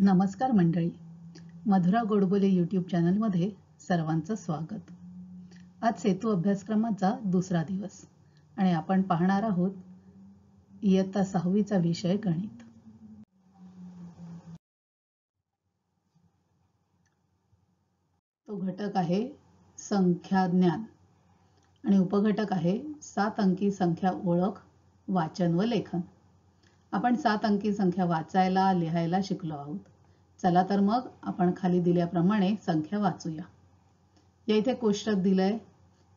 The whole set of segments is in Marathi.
नमस्कार मंडळी, मधुरा गोडबोले यूट्यूब चॅनलमध्ये सर्वांचं स्वागत. आज सेतू अभ्यासक्रमाचा दुसरा दिवस आणि आपण पाहणार आहोत इयत्ता 6वीचा विषय गणित. तो घटक आहे संख्या ज्ञान आणि उपघटक आहे 7 अंकी संख्या ओळख, वाचन व लेखन. आपण 7 अंकी संख्या वाचायला लिहायला शिकलो आहोत. चला तर मग आपण खाली दिल्याप्रमाणे संख्या वाचूया. या इथे कोष्टक दिलंय.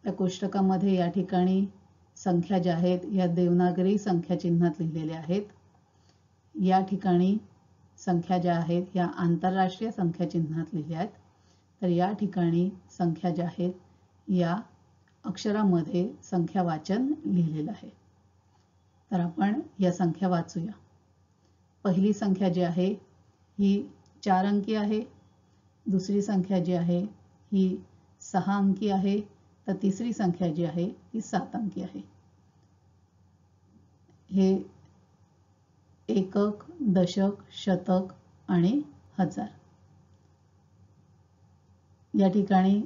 त्या कोष्टकामध्ये या ठिकाणी संख्या ज्या आहेत या देवनागरी संख्या चिन्हात लिहिलेल्या आहेत. या ठिकाणी संख्या ज्या आहेत या आंतरराष्ट्रीय संख्या चिन्हात लिहिल्या आहेत. तर या ठिकाणी संख्या ज्या आहेत या अक्षरामध्ये संख्या वाचन लिहिलेलं आहे. तर आपण या संख्या वाचूया. पहिली संख्या जी आहे ही 4 अंकी आहे. दुसरी संख्या जी आहे ही 6 अंकी आहे. तर तिसरी संख्या जी आहे ही 7 अंकी आहे. हे एकक, दशक, शतक आणि हजार. या ठिकाणी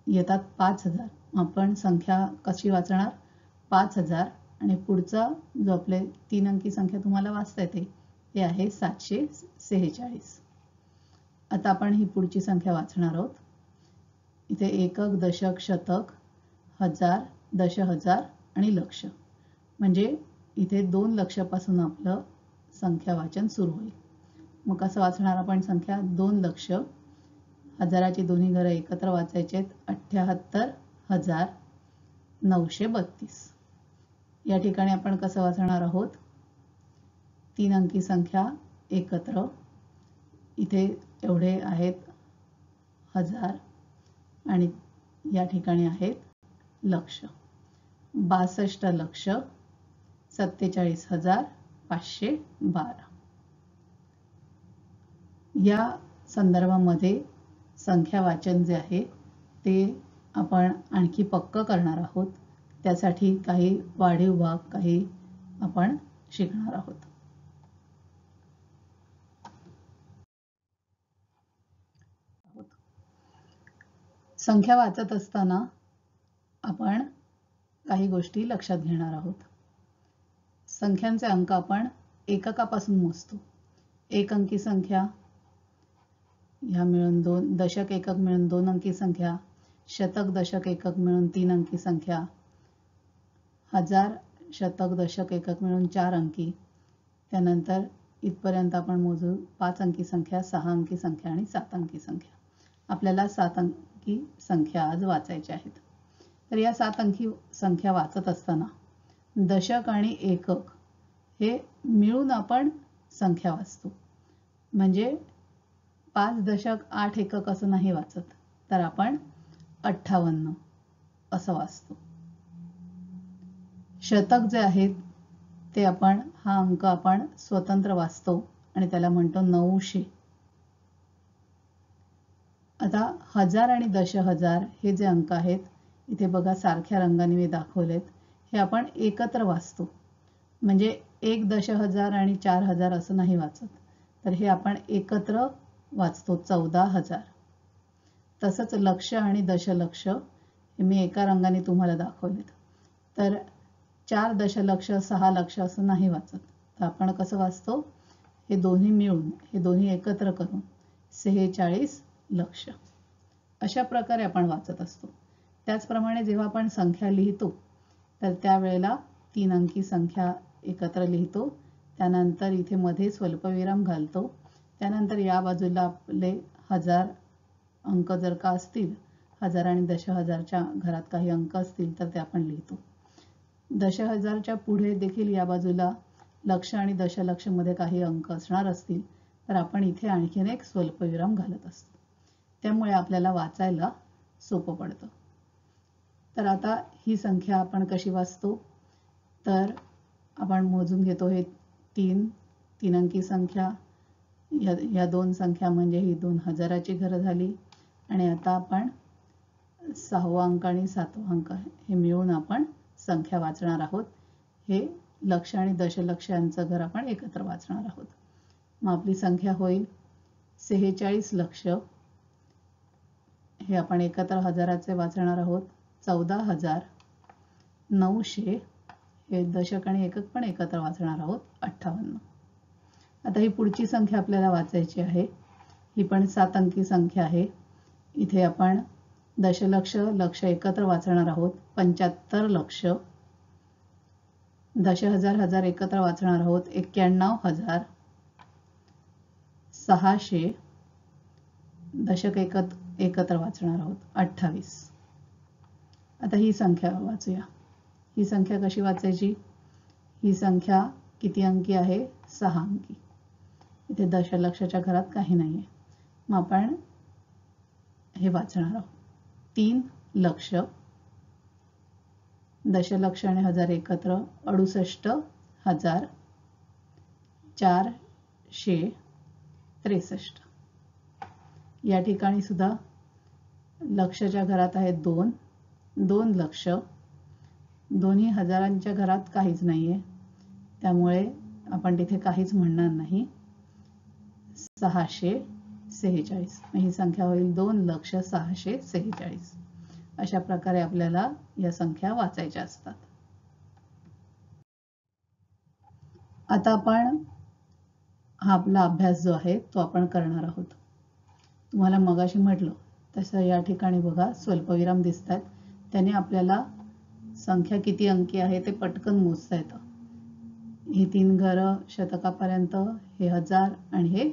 येतात 5000. आपण संख्या कशी वाचणार? 5000 आणि पुढचा जो आपले 3 अंकी संख्या तुम्हाला वाचता येते ते आहे 746. आता आपण ही पुढची संख्या वाचणार आहोत. इथे एकक, दशक, शतक, हजार, दशहजार आणि लक्ष. म्हणजे इथे 2 लक्षापासून आपलं संख्या वाचन सुरू होईल. मग कसं वाचणार आपण संख्या? 2 लक्ष, हजाराची दोन्ही घरं एकत्र वाचायचे आहेत. 78932. या ठिकाणी आपण कसं वाचणार आहोत? 3 अंकी संख्या एकत्र. इथे एवढे आहेत हजार आणि या ठिकाणी आहेत लक्ष. 62 लक्ष 47512. या संदर्भामध्ये संख्या वाचन जे आहे ते आपण आणखी पक्क करणार आहोत. त्यासाठी काही वाढीव भाग काही आपण शिकणार आहोत. संख्या वाचत असताना आपण काही गोष्टी लक्षात घेणार आहोत. संख्यांचे अंक आपण एककापासून मोजतो. 1 अंकी संख्या ह्या मिळून 2, दशक एकक मिळून 2 अंकी संख्या, शतक दशक एकक मिळून 3 अंकी संख्या, हजार शतक दशक एकक मिळून 4 अंकी. त्यानंतर इथपर्यंत आपण मोजू 5 अंकी संख्या, 6 अंकी संख्या आणि 7 अंकी संख्या. आपल्याला 7 अंकी संख्या आज वाचायच्या आहेत. तर या 7 अंकी संख्या वाचत असताना दशक आणि एकक हे मिळून आपण संख्या वाचतो. म्हणजे 5 दशक 8 एकक असं नाही वाचत, तर आपण 58 असं वाचतो. शतक जे आहेत ते आपण हा अंक आपण स्वतंत्र वाचतो आणि त्याला म्हणतो 900. आता हजार आणि दशहजार हे जे अंक आहेत इथे बघा सारख्या रंगाने मी दाखवलेत. हे आपण एकत्र वाचतो. म्हणजे 1 दशहजार आणि 4000 असं नाही वाचत, तर हे आपण एकत्र वाचतो 14000. तसंच लक्ष आणि दशलक्ष हे मी एका रंगाने तुम्हाला दाखवलेत. तर 4 दशलक्ष 6 लक्ष असं नाही वाचत, तर आपण कसं वाचतो? हे दोन्ही मिळून हे दोन्ही एकत्र करून 46 लक्ष. अशा प्रकारे आपण वाचत असतो. त्याचप्रमाणे जेव्हा आपण संख्या लिहितो तर त्यावेळेला 3 अंकी संख्या एकत्र लिहितो. त्यानंतर इथे मध्ये स्वल्पविराम घालतो. त्यानंतर या बाजूला आपले हजार अंक जर का असतील, हजार आणि दशहजारच्या घरात काही अंक असतील तर ते आपण लिहितो. दशहजारच्या पुढे देखील या बाजूला लक्ष आणि दशलक्ष मध्ये काही अंक असणार असतील तर आपण इथे आणखीन एक स्वल्पविराम घालत असतो. त्यामुळे आपल्याला वाचायला सोपं पडतं. तर आता ही संख्या आपण कशी वाचतो? तर आपण मोजून घेतो. हे 3 अंकी संख्या, या 2 संख्या म्हणजे ही 2 हजाराची घरं झाली. आणि आता आपण 6वा अंक आणि 7वा अंक हे मिळून आपण संख्या वाचणार आहोत. हे लक्ष आणि दशलक्ष यांचं घर आपण एकत्र वाचणार आहोत. मग आपली संख्या होईल 46 लक्ष, हे आपण एकत्र हजाराचे वाचणार आहोत. 14,900, हे दशक आणि एकक पण एकत्र वाचणार आहोत. 58. आता ही पुढची संख्या आपल्याला वाचायची आहे. ही पण 7 अंकी संख्या आहे. इथे आपण दशलक्ष लक्ष एकत्र वाचणार आहोत. 75 लक्ष. दशहजार हजार एकत्र वाचणार आहोत. 91,000. 600. दशक एकत्र वाचणार आहोत. 28. आता ही संख्या वाचूया. ही संख्या कशी वाचायची? ही संख्या किती अंकी आहे? 6 अंकी. इथे दशलक्षाच्या घरात काही नाहीये. मग आपण हे वाचणार आहोत. 3 लक्ष. दशलक्ष आणि हजार एकत्र 68,000. 463. या ठिकाणी सुद्धा लक्षच्या घरात आहेत 2 लक्ष. दोन्ही हजारांच्या घरात काहीच नाहीये, त्यामुळे आपण तिथे काहीच म्हणणार नाही. 646. ही संख्या होईल 2,06,46. अशा प्रकारे आपल्याला या संख्या वाचायच्या असतात. आता आपण हा आपला अभ्यास जो आहे तो आपण करणार आहोत. तुम्हाला मगाशी म्हटलं तसं या ठिकाणी बघा स्वल्पविराम दिसतात. त्याने आपल्याला संख्या किती अंकी आहे ते पटकन मोजता येतं. ही 3 घरं शतकापर्यंत, हे हजार आणि हे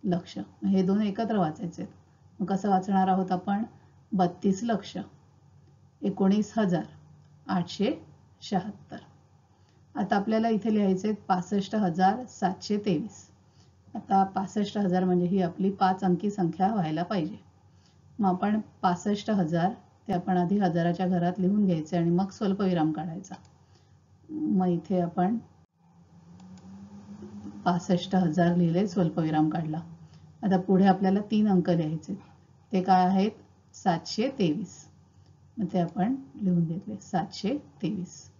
लक्ष, हे 2 एकत्र वाचायचे. मग कसं वाचणार आहोत आपण? 32 लक्ष. 19,876. आता आपल्याला इथे लिहायचे 65,723. आता 65,000 म्हणजे ही आपली 5 अंकी संख्या व्हायला पाहिजे. मग आपण 65,000 ते आपण आधी हजाराच्या घरात लिहून घ्यायचे आणि मग स्वल्पविराम काढायचा. मग इथे आपण 65,000 लिहिले, स्वल्पविराम काढला. आता पुढे आपल्याला 3 अंक लिहायचे. ते काय आहेत? 723. मग ते आपण लिहून घेतले 723.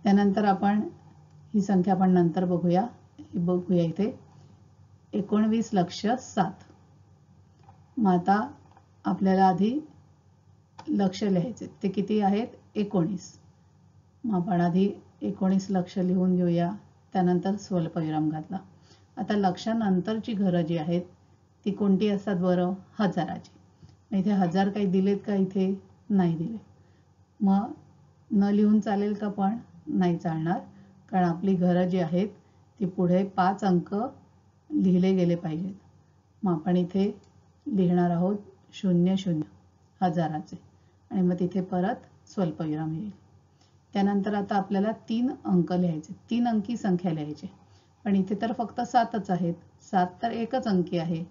त्यानंतर आपण ही संख्या आपण नंतर बघूया. बघूया इथे 19,07,000. मग आता आपल्याला आधी लक्ष लिहायचे. ते किती आहेत? 19. मग आपण आधी 19 लक्ष लिहून घेऊया. त्यानंतर स्वल्पविराम घातला. आता लक्षानंतरची घरं जी आहेत ती कोणती असतात बरं? हजाराची. इथे हजार काही दिलेत का? इथे नाही दिले. मग न लिहून चालेल का? पण नाही चालणार, कारण आपली घरं जी आहेत ती पुढे 5 अंक लिहिले गेले पाहिजेत. मग आपण इथे लिहिणार आहोत 00 हजाराचे आणि मग तिथे परत स्वल्पविराम येईल. त्यानंतर आता आपल्याला 3 अंक लिहायचे. 3 अंकी संख्या लिहायची. पण इथे तर फक्त 7च आहेत. 7 तर एकच अंकी आहे.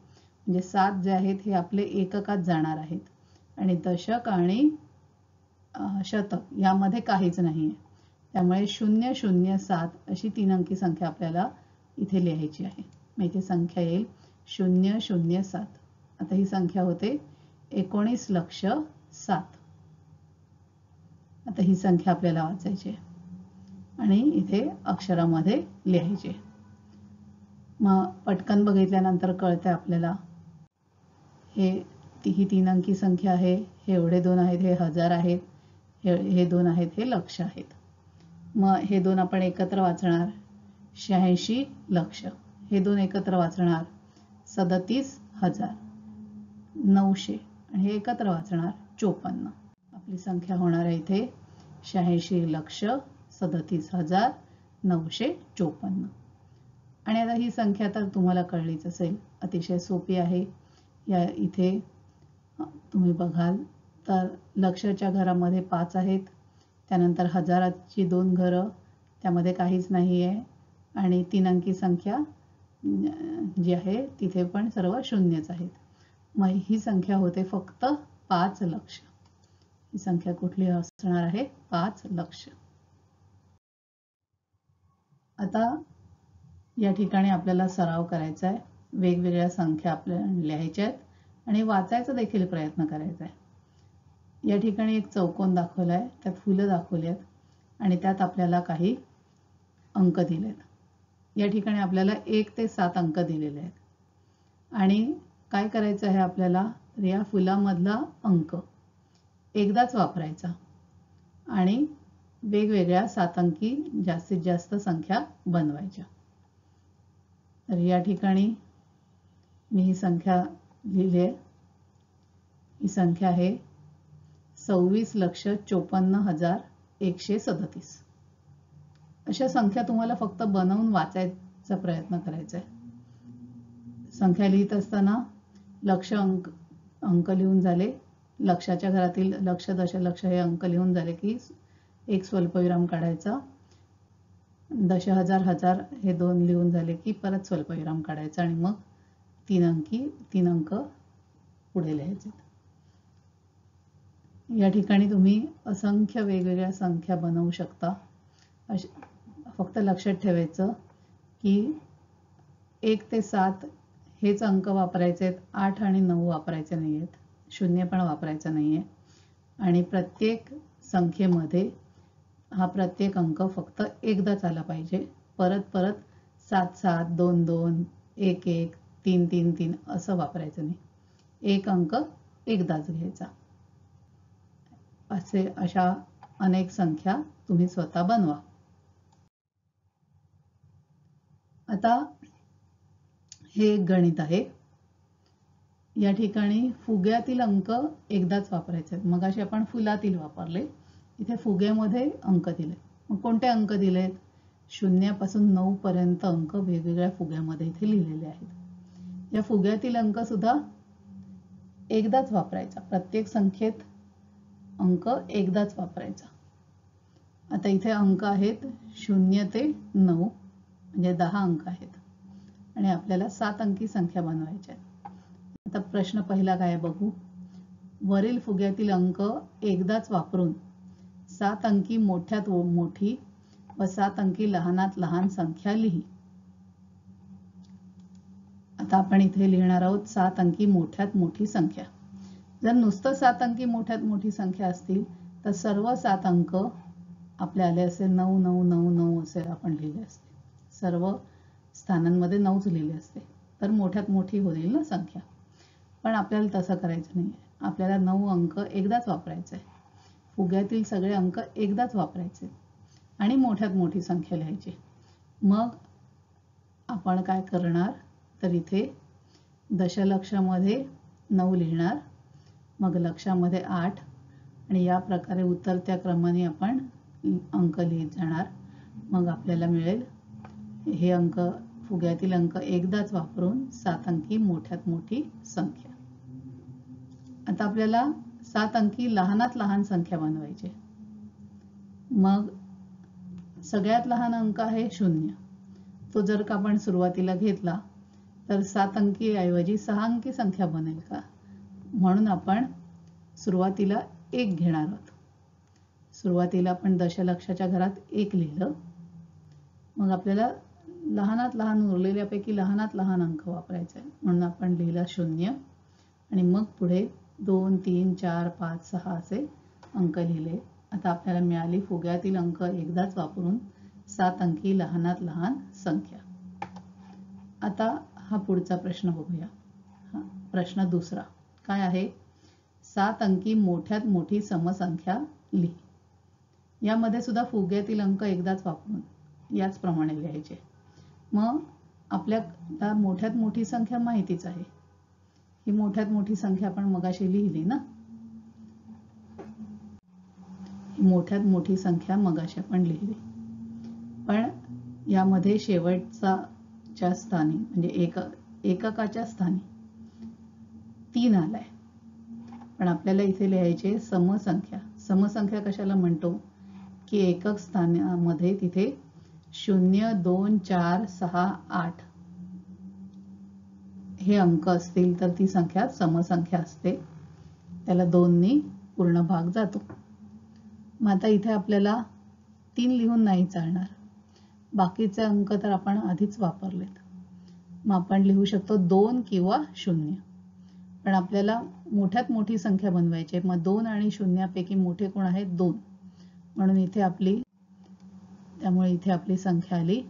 म्हणजे 7 जे आहेत हे आपले एककात जाणार आहेत आणि दशक आणि शतक यामध्ये काहीच नाहीये. त्यामुळे 007 अशी 3 अंकी संख्या आपल्याला इथे लिहायची आहे. मग इथे संख्या येईल 007. आता ही संख्या होते 19,07,000. आता ही संख्या आपल्याला वाचायची आहे आणि इथे अक्षरामध्ये लिहायची. मग पटकन बघितल्यानंतर कळते आपल्याला ही 3 अंकी संख्या आहे. हे एवढे 2 आहेत, हे हजार आहेत. हे 2 आहेत, हे लक्ष आहेत. मग हे 2 आपण एकत्र वाचणार 86 लक्ष. हे 2 एकत्र वाचणार 37,900 आणि हे एकत्र वाचणार 54. आपली संख्या होणार आहे इथे 86 लक्ष 37,954. आणि आता ही संख्या तर तुम्हाला कळलीच असेल, अतिशय सोपी आहे. या इथे तुम्ही बघाल तर लक्षच्या घरामध्ये 5 आहेत. त्यानंतर हजाराची 2 घरं, त्यामध्ये काहीच नाही आहे. आणि 3 अंकी संख्या जी आहे तिथे पण सर्व शून्यच आहेत. मग ही संख्या होते फक्त 5 लक्ष. ही संख्या कुठली असणार आहे? 5 लक्ष. आता या ठिकाणी आपल्याला सराव करायचा आहे. वेगवेगळ्या संख्या आपल्याला लिहायच्या आहेत आणि वाचायचा देखील प्रयत्न करायचा आहे. या ठिकाणी एक चौकोन दाखवला आहे, त्यात फुलं दाखवली आहेत आणि त्यात आपल्याला काही अंक दिलेत. या ठिकाणी आपल्याला 1 ते 7 अंक दिलेले आहेत. आणि काय करायचं आहे आपल्याला, तर या फुलामधला अंक एकदाच वापरायचा आणि वेगवेगळ्या 7 अंकी जास्तीत जास्त संख्या बनवायच्या. तर या ठिकाणी मी ही संख्या लिहिली आहे. ही संख्या आहे 26,54,137. अशा संख्या तुम्हाला फक्त बनवून वाचायचा प्रयत्न करायचा आहे. संख्या लिहित असताना लक्ष अंक लिहून झाले, लक्षाच्या घरातील लक्ष दशलक्ष हे अंक लिहून झाले की एक स्वल्पविराम काढायचा, दश हजार हजार हे 2 लिहून झाले की परत स्वल्पविराम काढायचा आणि मग 3 अंक पुढे लिहायचे. या ठिकाणी तुम्ही असंख्य वेगवेगळ्या संख्या बनवू शकता. फक्त लक्षात ठेवायचं की 1 ते 7 हेच अंक वापरायचे आहेत, 8 आणि 9 वापरायचे नाही आहेत, 0 पण वापरायचं नाही आहे. आणि प्रत्येक संख्येमध्ये हा प्रत्येक अंक फक्त एकदाच आला पाहिजे. परत परत 7 7 2 2 1 1 3 3 3 असं वापरायचं नाही. एक अंक एकदाच घ्यायचा. अशा अनेक संख्या तुम्ही स्वतः बनवा. आता हे एक गणित आहे. या ठिकाणी फुग्यातील अंक एकदाच वापरायचे आहेत. मगाशी आपण फुलातील वापरले, इथे फुग्यामध्ये अंक दिले. मग कोणते अंक दिलेत? 0 पासून 9 पर्यंत अंक वेगवेगळ्या फुग्यामध्ये इथे लिहिलेले आहेत. या फुग्यातील अंक सुद्धा एकदाच वापरायचा. प्रत्येक संख्येत अंक एकदाच वापरायचा. आता इथे अंक आहेत 0 ते 9 म्हणजे 10 अंक आहेत आणि आपल्याला 7 अंकी संख्या बनवायच्या आहेत. आता प्रश्न पहिला काय बघू. वरील फुग्यातील अंक एकदाच वापरून 7 अंकी मोठ्यात मोठी व 7 अंकी लहानात लहान संख्या लिही. आता आपण इथे लिहिणार आहोत 7 अंकी मोठ्यात मोठी संख्या. जर नुसतं 7 अंकी मोठ्यात मोठी संख्या असतील तर सर्व 7 अंक आपले आले असे 9 9 9 9 असे आपण लिहिले असते. सर्व स्थानांमध्ये 9च लिहिले असते तर मोठ्यात मोठी होईल ना संख्या. पण आपल्याला तसं करायचं नाही. आपल्याला 9 अंक एकदाच वापरायचे. फुग्यातील सगळे अंक एकदाच वापरायचे आणि मोठ्यात मोठी संख्या लिहायची. मग आपण काय करणार, तर इथे दशलक्षामध्ये 9 लिहिणार, मग लक्षामध्ये 8 आणि या प्रकारे उतरत्या क्रमाने आपण अंक लिहित जाणार. मग आपल्याला मिळेल हे अंक, फुग्यातील अंक एकदाच वापरून 7 अंकी मोठ्यात मोठी संख्या. आता आपल्याला 7 अंकी लहानात लहान संख्या बनवायची. मग सगळ्यात लहान अंक आहे 0. तो जर का आपण सुरुवातीला घेतला तर 7 अंकी ऐवजी 6 अंकी संख्या बनेल का? म्हणून आपण सुरुवातीला 1 घेणार आहोत. सुरुवातीला आपण दशलक्षाच्या घरात 1 लिहिलं. मग आपल्याला लहानात लहान उरलेल्यापैकी लहानात लहान अंक वापरायचा आहे म्हणून आपण लिहिला 0 आणि मग पुढे 2 3 4 5 6 असे अंक लिहिले. आता आपल्याला मिळाली फुग्यातील अंक एकदाच वापरून 7 अंकी लहानात लहान संख्या. आता हा पुढचा प्रश्न बघूया. प्रश्न दुसरा काय आहे, 7 अंकी मोठ्यात मोठी समसंख्या लिही. यामध्ये सुद्धा फुग्यातील अंक एकदाच वापरून याचप्रमाणे लिहायचे. मग आपल्याला मोठ्यात मोठी संख्या माहितीच आहे. ही मोठ्यात मोठी संख्या आपण मगाशी लिहिली ना. ही मोठ्यात मोठी संख्या मगाशी आपण लिहिली. पण यामध्ये शेवटच्या स्थानी म्हणजे एककाच्या स्थानी 3 आलाय. पण आपल्याला इथे लिहायचे समसंख्या. समसंख्या कशाला म्हणतो की एकक स्थानामध्ये तिथे 0 2 4 6 8 हे अंक असतील तर ती संख्या समसंख्या असते. त्याला 2 ने पूर्ण भाग जातो. मग आता इथे आपल्याला 3 लिहून नाही चालणार. बाकीचे अंक तर आपण आधीच वापरलेत. मग आपण लिहू शकतो 2 किंवा 0. पण आपल्याला मोठ्यात मोठी संख्या बनवायची. मग 2 आणि 0 पैकी मोठे कोण आहेत? 2. म्हणून इथे त्यामुळे इथे आपली संख्या आली.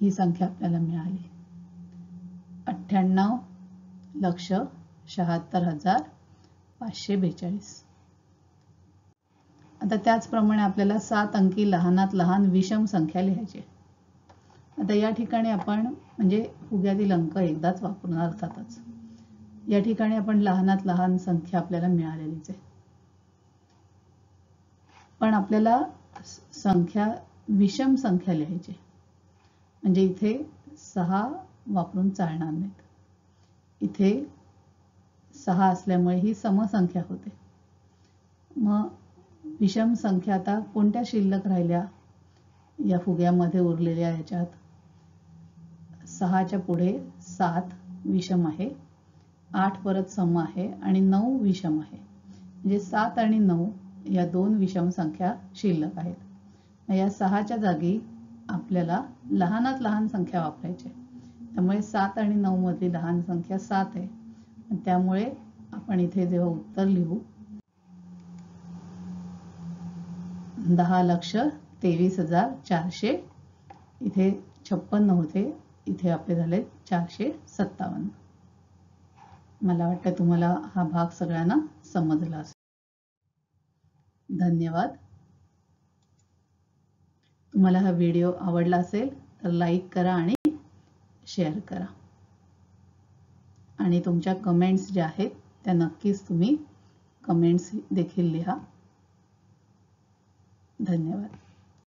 ही संख्या आपल्याला मिळाली. 98,76,542. आता त्याचप्रमाणे आपल्याला 7 अंकी लहानात लहान विषम संख्या लिहायची. आता या ठिकाणी आपण म्हणजे फुग्यातील अंक एकदाच वापरणार अर्थातच. या ठिकाणी आपण लहानात लहान संख्या आपल्याला मिळालेलीच आहे, पण आपल्याला संख्या विषम संख्या लिहायची. म्हणजे इथे 6 वापरून चालणार नाहीत. इथे 6 असल्यामुळे ही समसंख्या होते. मग विषम संख्या आता कोणत्या शिल्लक राहिल्या या फुग्यामध्ये उरलेल्या याच्यात? 6च्या पुढे 7 विषम आहे, 8 परत सम आहे आणि 9 विषम आहे. म्हणजे 7 आणि 9 या 2 विषम संख्या शिल्लक आहेत. या 6च्या जागी आपल्याला लहानात लहान संख्या वापरायची. त्यामुळे 7 आणि 9 मधली लहान संख्या 7 आहे. त्यामुळे आपण इथे जेव्हा उत्तर लिहू 10,23,400, इथे 56 होते, इथे आपले झाले 457. मला वाटतं तुम्हाला हा भाग सगळ्यांना समजला असेल. धन्यवाद. तुम्हाला हा व्हिडिओ आवडला असेल तर लाईक करा आणि शेअर करा. आणि तुमच्या कमेंट्स ज्या आहेत त्या नक्कीच तुम्ही कमेंट्स देखील लिहा. धन्यवाद.